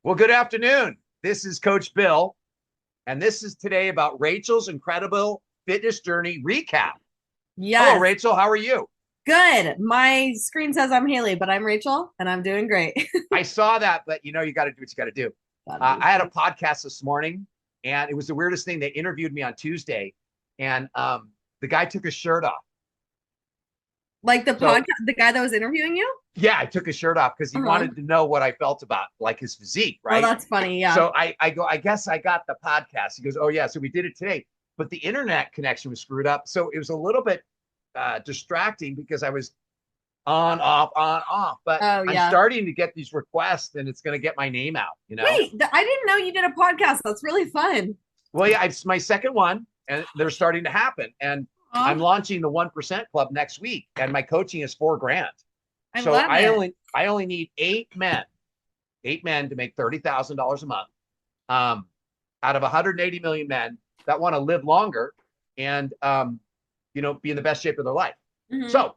Well, good afternoon. This is Coach Bill, and this is today about Rachel's incredible fitness journey recap. Hello, Yes, Rachel. How are you? good. My screen says I'm Haley, but I'm Rachel and I'm doing great. I saw that, but you got to do what you got to do. Gotta do I had a things. podcast this morning, and it was the weirdest thing. They interviewed me on Tuesday, and the guy took his shirt off. Like the So, podcast, the guy that was interviewing you? yeah, I took his shirt off because he Uh-huh. wanted to know what I felt about like his physique, Oh, right? that's funny. Yeah. So I go, I guess I got the podcast. He goes, oh yeah, so we did it today, but the internet connection was screwed up, so it was a little bit distracting because I was on off on off. But Oh, I'm yeah. starting to get these requests, and it's going to get my name out. Wait, I didn't know you did a podcast. That's really fun. Well, yeah, it's my second one, and they're starting to happen. And I'm Oh, launching the 1% Club next week, and my coaching is $4,000. I So love it. I only need eight men to make $30,000 a month. Um, Out of 180 million men that want to live longer and be in the best shape of their life. Hmm. So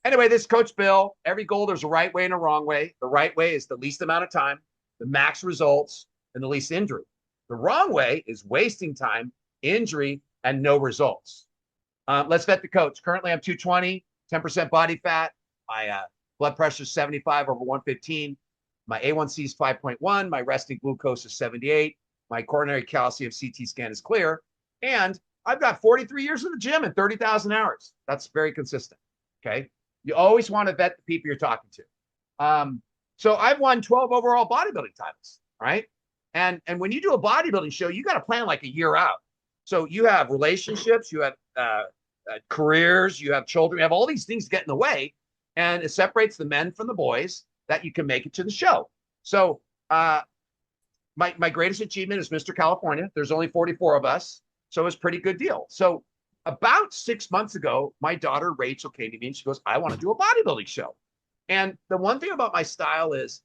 anyway, this Coach Bill, every goal, there's a right way and a wrong way. The right way is the least amount of time, the max results, and the least injury. The wrong way is wasting time, injury, and no results. Let's vet the coach. Currently, I'm 220, 10% body fat. My blood pressure is 75 over 115. My A1C is 5.1. My resting glucose is 78. My coronary calcium CT scan is clear. And I've got 43 years in the gym and 30,000 hours. That's very consistent. Okay. You always want to vet the people you're talking to. So I've won 12 overall bodybuilding titles, right? And when you do a bodybuilding show, you got to plan like a year out. So you have relationships, you have careers, you have children, you have all these things get in the way, and it separates the men from the boys that you can make it to the show. So my greatest achievement is Mr. California. There's only 44 of us, so it's a pretty good deal. So about 6 months ago, my daughter Rachel came to me and she goes, "I want to do a bodybuilding show." And the one thing about my style is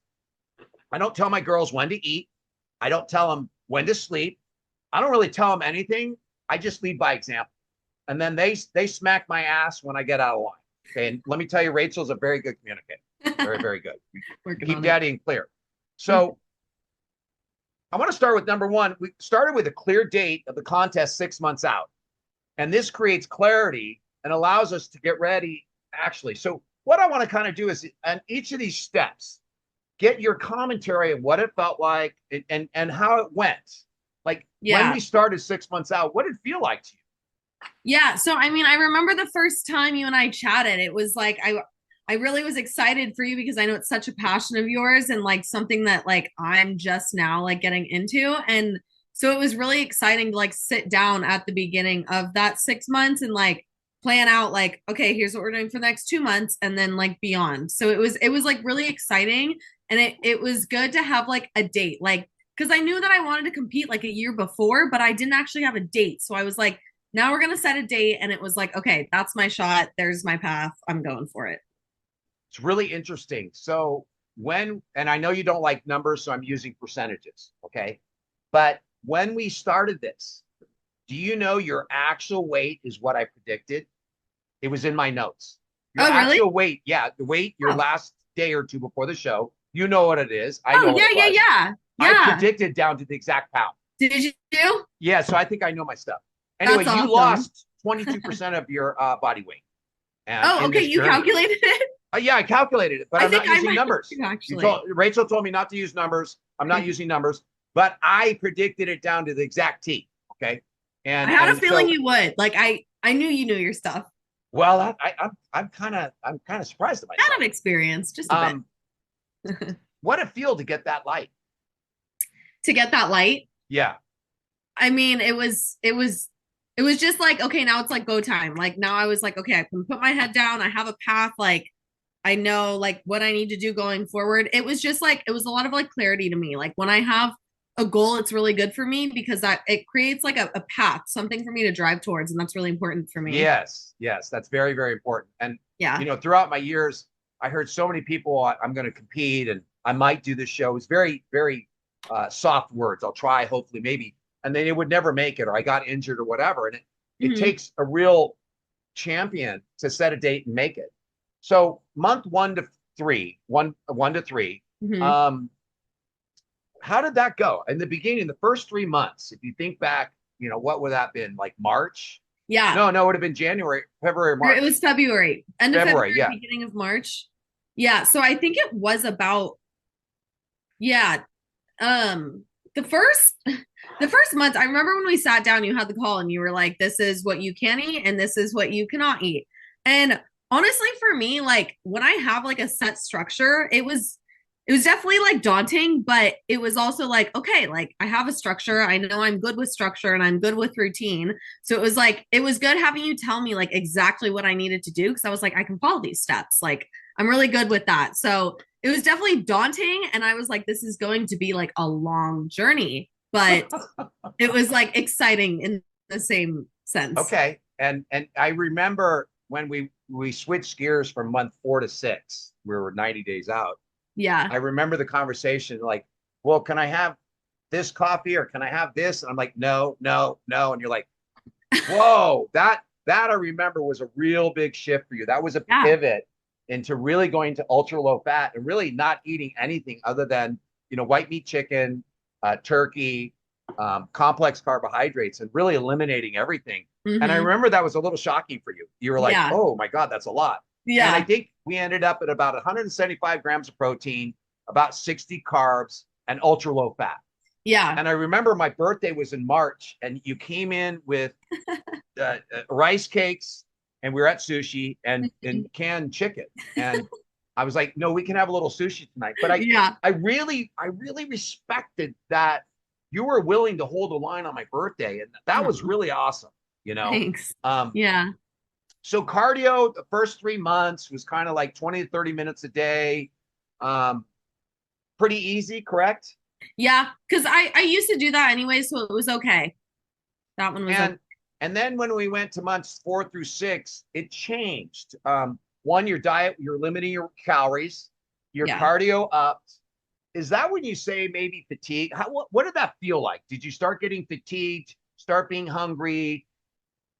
I don't tell my girls when to eat. I don't tell them when to sleep. I don't really tell them anything. I just lead by example. And then they smack my ass when I get out of line. Okay. And let me tell you, Rachel's a very good communicator. Very, very good. Working Keep on it. daddy in clear. So I want to start with number one. We started with a clear date of the contest 6 months out. And this creates clarity and allows us to get ready actually. So what I want to kind of do is on each of these steps, get your commentary of what it felt like and how it went. Like when Yeah. we started 6 months out, what did it feel like to you? Yeah, so I mean, I remember the first time you and I chatted, it was like I really was excited for you because I know it's such a passion of yours and like something that like I'm just now like getting into. And so it was really exciting to like sit down at the beginning of that 6 months and like plan out like, okay, here's what we're doing for the next 2 months and then like beyond. So it was like really exciting and it was good to have like a date. Like because I knew that I wanted to compete like a year before, but I didn't actually have a date. So I was like now we're gonna set a date, and it was like, okay, that's my shot, there's my path, I'm going for it. It's really interesting. So and I know you don't like numbers, so I'm using percentages. Okay. But when we started this, do you know your actual weight is what I predicted? It was in my notes. Your Oh, really? actual weight, yeah, the weight your Oh, last day or two before the show, you know what it is. I know oh, what yeah, it yeah, was. yeah, I yeah. predicted down to the exact pound. Did you? Yeah, so I think I know my stuff. Anyway, That's you awesome. lost 22% of your body weight Oh, in okay, this you journey. calculated it. Yeah, I calculated it, but I I'm think not I using might have numbers. too, actually. Rachel told me not to use numbers. I'm not using numbers, but I predicted it down to the exact T. Okay, I and had a and feeling so you would. Like I knew you knew your stuff. well, I'm kind of surprised at Kind myself. of experience, just a bit. Um, what a feel to get that light. To get that light. Yeah, I mean, it was just like, okay, now it's like go time. Like now I was like, okay, I can put my head down. I have a path. Like I know like what I need to do going forward. It was just like it was a lot of like clarity to me. Like when I have a goal, it's really good for me because that it creates like a path, something for me to drive towards, and that's really important for me. yes, that's very, very important. And Yeah. throughout my years, I heard so many people, I'm going to compete and I might do this show. It's very, very soft words. I'll try, hopefully, maybe, and then it would never make it, or I got injured, or whatever. And it Hmm. takes a real champion to set a date and make it. So month one to three, one to three, Hmm. um, how did that go in the beginning, the first 3 months? If you think back, what would that have been, like March? Yeah. No, it would have been January, February, Or it March. was February, end of February, February, yeah. beginning of March. Yeah. So I think it was about, yeah. Um, the first the first month, I remember when we sat down, you had the call and you were like, this is what you can eat and this is what you cannot eat. And honestly, for me, like when I have like a set structure, it was definitely like daunting, but it was also like, okay, like I have a structure. I know I'm good with structure and I'm good with routine. So it was like, it was good having you tell me like exactly what I needed to do. Cause I was like, I can follow these steps. Like I'm really good with that. So it was definitely daunting. And I was like, this is going to be like a long journey, but it was like exciting in the same sense. Okay. And I remember when we switched gears from month 4 to 6, we were 90 days out. Yeah. I remember the conversation like, well, can I have this coffee or can I have this? And I'm like, no, no, no. And you're like, whoa, that I remember was a real big shift for you. That was a Yeah. pivot into really going to ultra low fat and really not eating anything other than, white meat chicken, turkey, complex carbohydrates, and really eliminating everything. And I Mm-hmm. remember that was a little shocking for you. You were like, Yeah. oh my God, that's a lot. And I Yeah. think we ended up at about 175 grams of protein, about 60 carbs, and ultra low fat. Yeah. And I remember my birthday was in March, and you came in with rice cakes, and we were at sushi and canned chicken. And I was like, no, we can have a little sushi tonight. But Yeah. I really respected that you were willing to hold the line on my birthday, and that was Oh, really awesome. You know, thanks. um, Yeah. so cardio the first 3 months was kind of like 20 to 30 minutes a day. Um, Pretty easy, correct? Yeah. Cause I used to do that anyway. So it was okay. That one was okay. And then when we went to months 4 through 6, it changed. One, your diet, you're limiting your calories, your Yeah. cardio upped. Is that when you say maybe fatigue? What did that feel like? Did you start getting fatigued, start being hungry?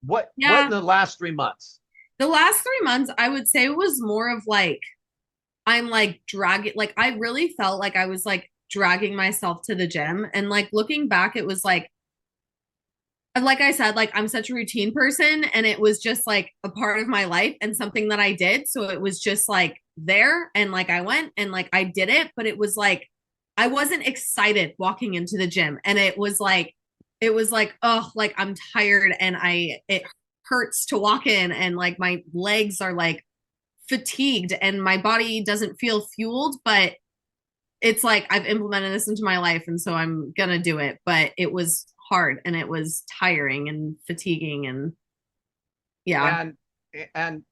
What in Yeah. the last 3 months? The last 3 months, I would say was more of like, I'm like dragging, like, I really felt like I was like dragging myself to the gym. And like looking back, it was like I said, like I'm such a routine person and it was just like a part of my life and something that I did. So it was just like there and like I went and like I did it, but it was like I wasn't excited walking into the gym. And it was like, oh, like I'm tired and it hurts to walk in and like my legs are like fatigued and my body doesn't feel fueled, but it's like I've implemented this into my life and so I'm gonna do it. But it was hard and it was tiring and fatiguing and yeah. And and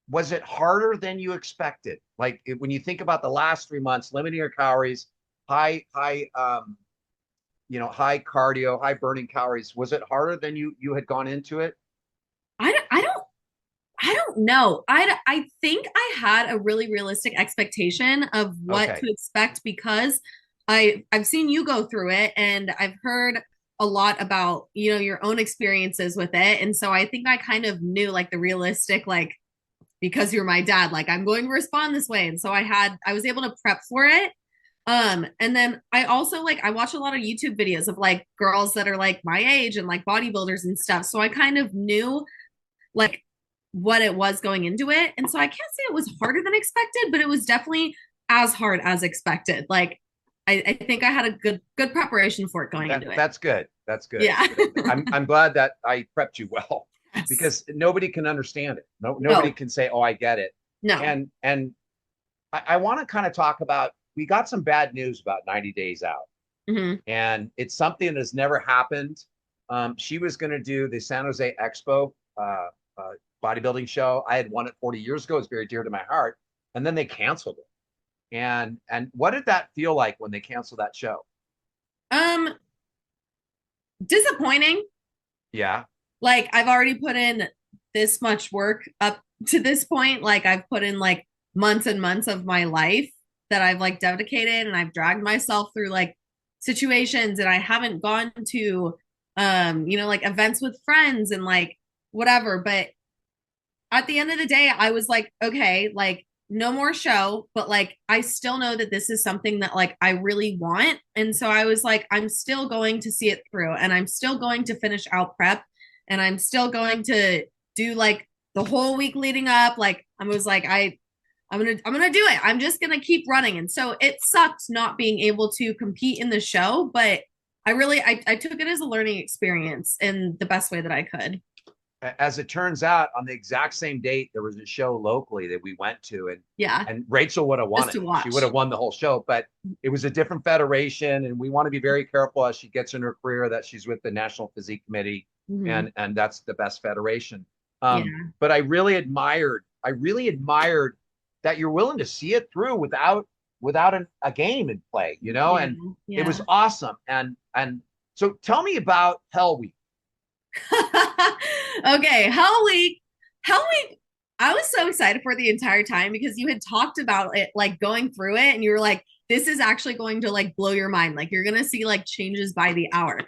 was it harder than you expected? Like when you think about the last 3 months, limiting your calories, high cardio, high burning calories, was it harder than you had gone into it? I don't know. I think I had a really realistic expectation of what Okay. to expect because I've seen you go through it and I've heard a lot about, your own experiences with it. And so I think I kind of knew like the realistic, like, because you're my dad, like I'm going to respond this way. And so I was able to prep for it. And then I also like I watch a lot of YouTube videos of like girls that are like my age and like bodybuilders and stuff. So I kind of knew like what it was going into it. And so I can't say it was harder than expected, but it was definitely as hard as expected. Like I think I had a good preparation for it going into it. That's good. That's good. Yeah. I'm glad that I prepped you well Yes. because nobody can understand it. Nobody No, can say, "Oh, I get it." no. And I want to kind of talk about. We got some bad news about 90 days out, Hmm. and it's something that has never happened. She was going to do the San Jose Expo uh, bodybuilding show. I had won it 40 years ago. It's very dear to my heart, and then they canceled it. And what did that feel like when they canceled that show? Um, Disappointing. Yeah. Like I've already put in this much work up to this point. Like I've put in like months and months of my life that I've like dedicated and I've dragged myself through like situations and I haven't gone to like events with friends and like whatever. But at the end of the day, I was like, okay, like no more show, but like I still know that this is something that like I really want. And so I was like, I'm still going to see it through, and I'm still going to finish out prep, and I'm still going to do like the whole week leading up. Like I was like, I'm gonna do it. I'm just gonna keep running. And so it sucked not being able to compete in the show, but I took it as a learning experience in the best way that I could. As it turns out, on the exact same date, there was a show locally that we went to, Yeah, and Rachel would have won just it. to She would watch. have won the whole show, but it was a different federation, and we want to be very careful as she gets in her career that she's with the National Physique Committee, Mhm. and that's the best federation. Yeah. But I really admired that you're willing to see it through without a game in play, you know, Yeah. and it was Yeah. awesome. And so tell me about Hell Week. Okay, Hell Week. I was so excited for the entire time because you had talked about it, like going through it, and you were like, "This is actually going to like blow your mind. Like you're gonna see like changes by the hour."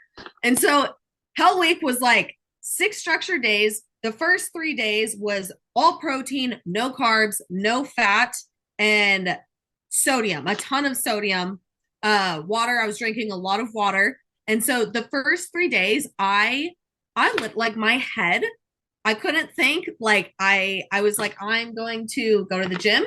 And so Hell Week was like 6 structured days. The first 3 days was all protein, no carbs, no fat, and sodium, a ton of sodium. Water. I was drinking a lot of water, and so the first 3 days, I lit like my head. I couldn't think. Like I was like, I'm going to go to the gym,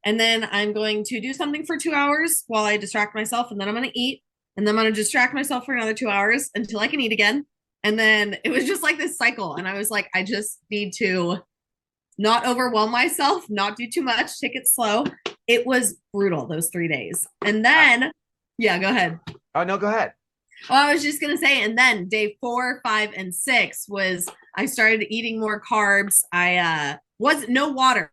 and then I'm going to do something for 2 hours while I distract myself, and then I'm gonna eat, and then I'm gonna distract myself for another 2 hours until I can eat again. And then it was just like this cycle. And I was like, I just need to not overwhelm myself, not do too much, take it slow. It was brutal those 3 days. And I, then, yeah, go ahead. oh no, go ahead. Well, I was just gonna say, and then day 4, 5, and 6 was I started eating more carbs. I was no water,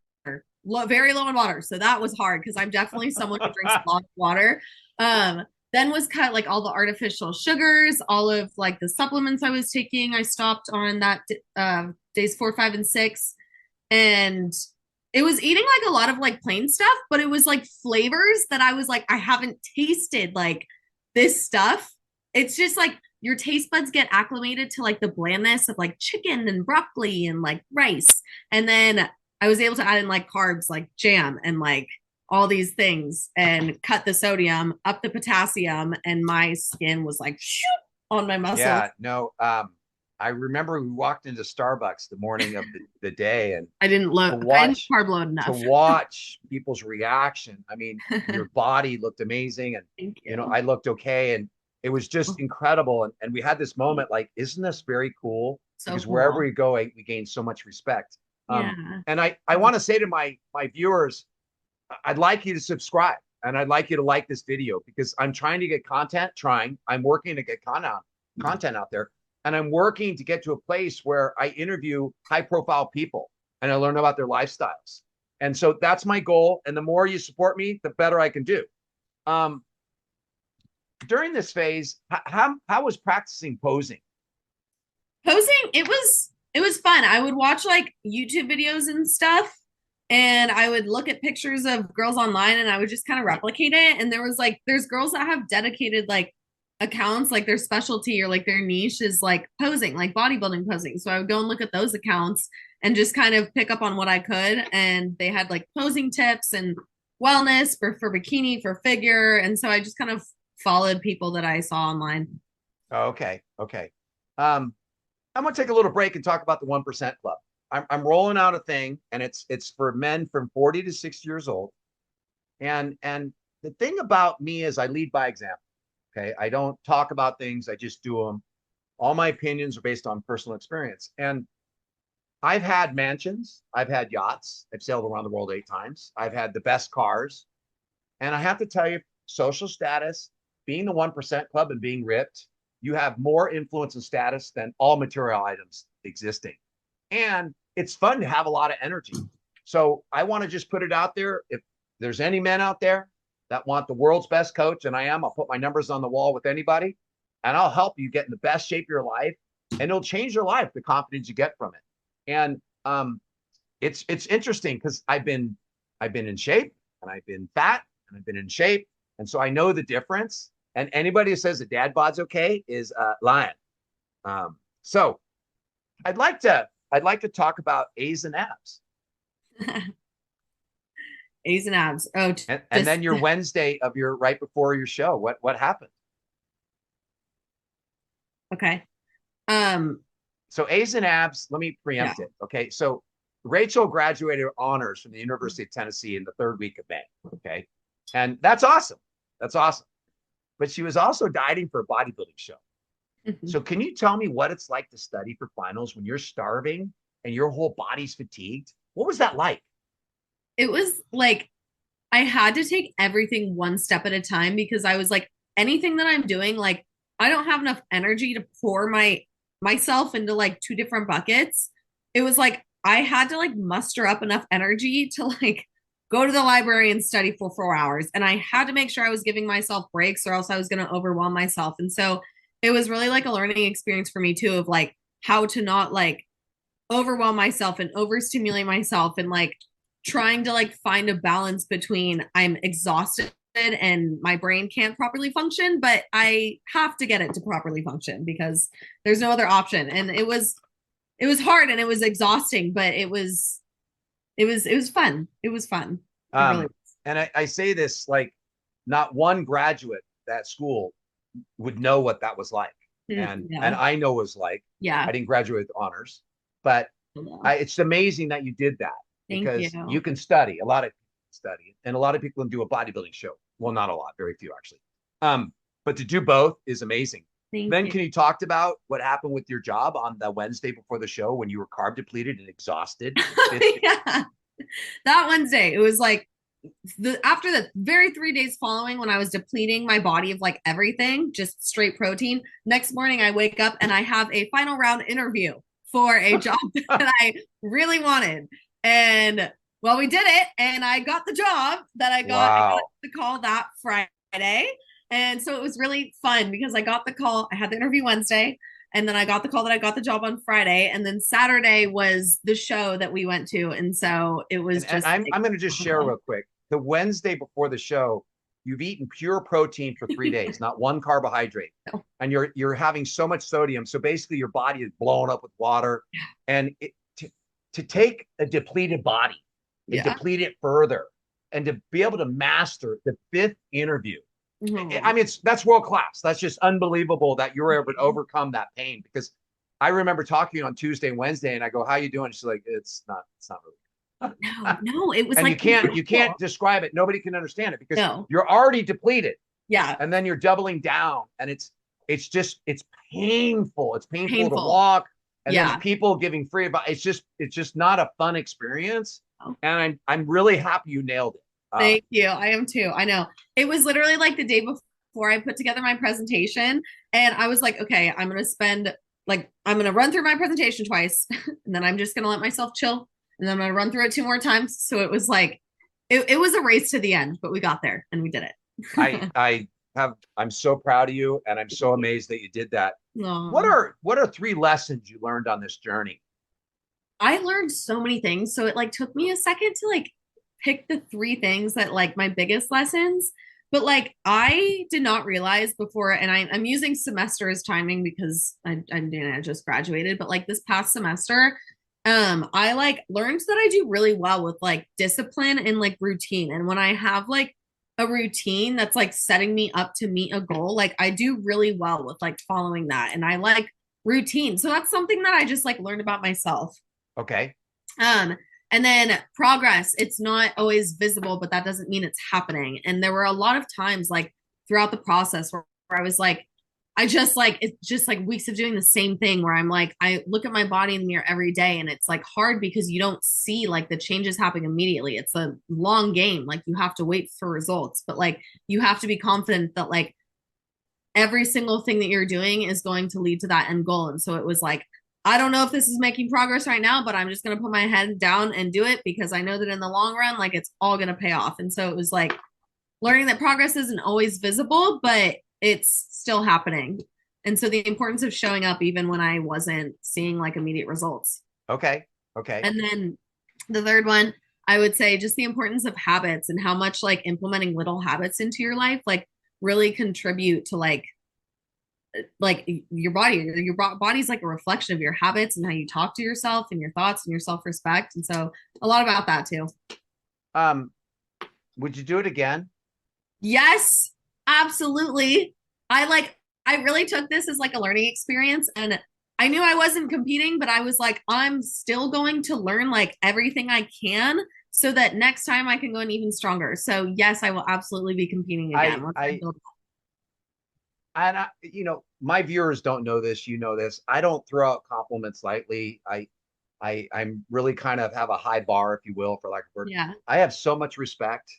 very low in water, so that was hard because I'm definitely someone who drinks a lot of water. Um, then was cut like all the artificial sugars, all of like the supplements I was taking. I stopped on that days 4, 5, and 6, and it was eating like a lot of like plain stuff, but it was like flavors that I was like, I haven't tasted like this stuff. It's just like your taste buds get acclimated to like the blandness of like chicken and broccoli and like rice. And then I was able to add in like carbs, like jam and like all these things, and cut the sodium, up the potassium, and my skin was like shoot, on my muscles. Yeah, no. I remember we walked into Starbucks the morning of the day, and I didn't to load, I didn't watch carb load to enough. watch people's reaction. I mean, your body looked amazing, and Thank you know, you. I looked okay, and it was just incredible. And we had this moment like, isn't this very cool? So Because wherever cool. we go, we gain so much respect. Yeah. And I want to say to my viewers, I'd like you to subscribe, and I'd like you to like this video, because I'm trying to get content, I'm working to get content out there. And I'm working to get to a place where I interview high profile people and I learn about their lifestyles. And so that's my goal. And the more you support me, the better I can do. Um, During this phase, how was practicing posing? Posing, it was fun. I would watch like YouTube videos and stuff, and I would look at pictures of girls online, and I would just kind of replicate it. And there's girls that have dedicated like accounts, like their specialty or like their niche is like posing, like bodybuilding posing. So I would go and look at those accounts and just kind of pick up on what I could. And they had like posing tips and wellness for bikini, for figure. And so I just kind of followed people that I saw online. Okay, okay. I'm gonna take a little break and talk about the 1% Club. I'm rolling out a thing, and it's for men from 40 to 60 years old. And the thing about me is I lead by example. Okay, I don't talk about things; I just do them. All my opinions are based on personal experience. And I've had mansions, I've had yachts, I've sailed around the world 8 times, I've had the best cars, and I have to tell you, social status, being the 1% Club and being ripped, you have more influence and status than all material items existing. And it's fun to have a lot of energy. So I want to just put it out there. If there's any men out there that want the world's best coach, and I am, I'll put my numbers on the wall with anybody, and I'll help you get in the best shape of your life. And it'll change your life, the confidence you get from it. And it's interesting because I've been in shape, and I've been fat, and I've been in shape. And so I know the difference. And anybody who says that dad bod's okay is lying. So I'd like to talk about A's and F's. A's and abs. Oh, And just then your Wednesday of your right before your show, what happened? okay. Um, So A's and abs, let me yeah. preempt it. Okay. So Rachel graduated honors from the University of Tennessee in the third week of May. Okay. And that's awesome. That's awesome. But she was also dieting for a bodybuilding show. So can you tell me what it's like to study for finals when you're starving and your whole body's fatigued? What was that like? It was like I had to take everything one step at a time because I was like, anything that I'm doing, like I don't have enough energy to pour myself into like two different buckets. It was like I had to like muster up enough energy to like go to the library and study for 4 hours. And I had to make sure I was giving myself breaks or else I was going to overwhelm myself. And so it was really like a learning experience for me too of like how to not like overwhelm myself and overstimulate myself and like trying to like find a balance between I'm exhausted and my brain can't properly function, but I have to get it to properly function because there's no other option. And it was hard and it was exhausting, but it was fun. It was fun. It really Um, and I say this like not one graduate at school would know what that was like. was. And Yeah. I know what it was like. Yeah. I didn't graduate with honors, but it's amazing that you did that Thank because you. you can study. A lot of people study, and a lot of people can do a bodybuilding show. Well, not a lot, very few actually. But to do both is amazing. Thank Then you. can you talk about what happened with your job on the Wednesday before the show when you were carb depleted and exhausted? Yeah. That Wednesday, it was like after the very 3 days following when I was depleting my body of like everything, just straight protein. Next morning, I wake up and I have a final round interview for a job that I really wanted. And well, we did it, and I got the job that I got. I got Wow. the call that Friday, and so it was really fun because I got the call. I had the interview Wednesday. And then I got the call that I got the job on Friday. And then Saturday was the show that we went to. And so it was And just like, I'm going to just share real quick. The Wednesday before the show, you've eaten pure protein for 3 days, not one carbohydrate, no. and you're having so much sodium. So basically, your body is blown up with water, and to take a depleted body and Yeah. deplete it further, and to be able to master the fifth interview. Oh. I mean, that's world class. That's just unbelievable that you were able to overcome that pain. Because I remember talking on Tuesday and Wednesday, and I go, "How you doing?" She's like, it's not really." No, it was And like you can't describe it. Nobody can understand it because no. you're already depleted, Yeah. and then you're doubling down, and it's painful. It's painful to Painful. walk, and there's Yeah. people giving free advice. It's just not a fun experience, Oh, and I'm really happy you nailed it. thank you. I am too. I know. It was literally like the day before I put together my presentation, and I was like, okay, I'm gonna run through my presentation twice, and then I'm just gonna let myself chill, and then I'm gonna run through it two more times. So it was like it was a race to the end, but we got there and we did it. I'm so proud of you, and I'm so amazed that you did that. Aw. What are three lessons you learned on this journey? I learned so many things. So it like took me a second to like pick the three things that like my biggest lessons. But like I did not realize before, and I'm using semester as timing because I just graduated, but like this past semester, I like learned that I do really well with like discipline and like routine. And when I have like a routine that's like setting me up to meet a goal, like I do really well with like following that. And I like routine. So that's something that I just like learned about myself. Okay. Um, and then progress, it's not always visible, but that doesn't mean it's happening. And there were a lot of times like throughout the process where I was like, I just like, it's just like weeks of doing the same thing where I'm like, I look at my body in the mirror every day and it's like hard because you don't see like the changes happening immediately. It's a long game. Like you have to wait for results, but like you have to be confident that like every single thing that you're doing is going to lead to that end goal. And so it was like, I don't know if this is making progress right now, but I'm just going to put my head down and do it because I know that in the long run, like it's all going to pay off. And so it was like learning that progress isn't always visible, but it's still happening. And so the importance of showing up even when I wasn't seeing like immediate results. Okay. Okay. And then the third one, I would say just the importance of habits and how much like implementing little habits into your life, like really contribute to like your body's like a reflection of your habits and how you talk to yourself and your thoughts and your self-respect. And so a lot about that too. Um, Would you do it again? Yes, absolutely. I really took this as like a learning experience, and I knew I wasn't competing, but I was like, I'm still going to learn like everything I can so that next time I can go in even stronger. So yes, I will absolutely be competing again. I I and my viewers don't know this, you know this. I don't throw out compliments lightly. I'm really kind of have a high bar, if you will, for lack of a word. Yeah. I have so much respect.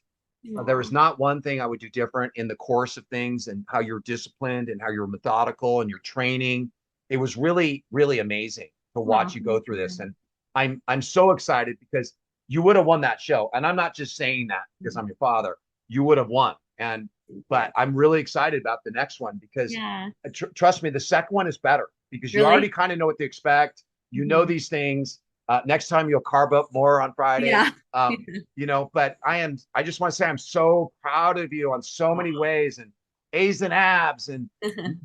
There is Aw. not one thing I would do different in the course of things and how you're disciplined and how you're methodical and your training. It was really, really amazing to Aw, watch you go thank through this. you. And I'm so excited because you would have won that show. And I'm not just saying that because I'm your father. You would have won. And Thank you. but I'm really excited about the next one because Yeah. trust me, the second one is better because you already Really? kind of know what to expect. You know Mhm. these things. Next time you'll carb up more on Friday. Yeah. But I just want to say I'm so proud of you on so many Aw. ways and A's and abs and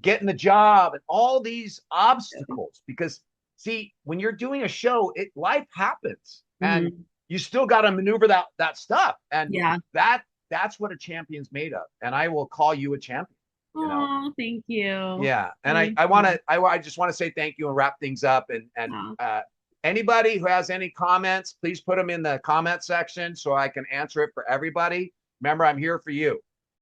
getting the job and all these obstacles because see, when you're doing a show, life happens and Mhm. you still got to maneuver that stuff. And Yeah. that's what a champion's made of. And I will call you a champion, you know. Oh, thank you. Yeah. And Thank I want you. to, I just want to say thank you and wrap things up. And Aw. anybody who has any comments, please put them in the comment section so I can answer it for everybody. Remember, I'm here for you.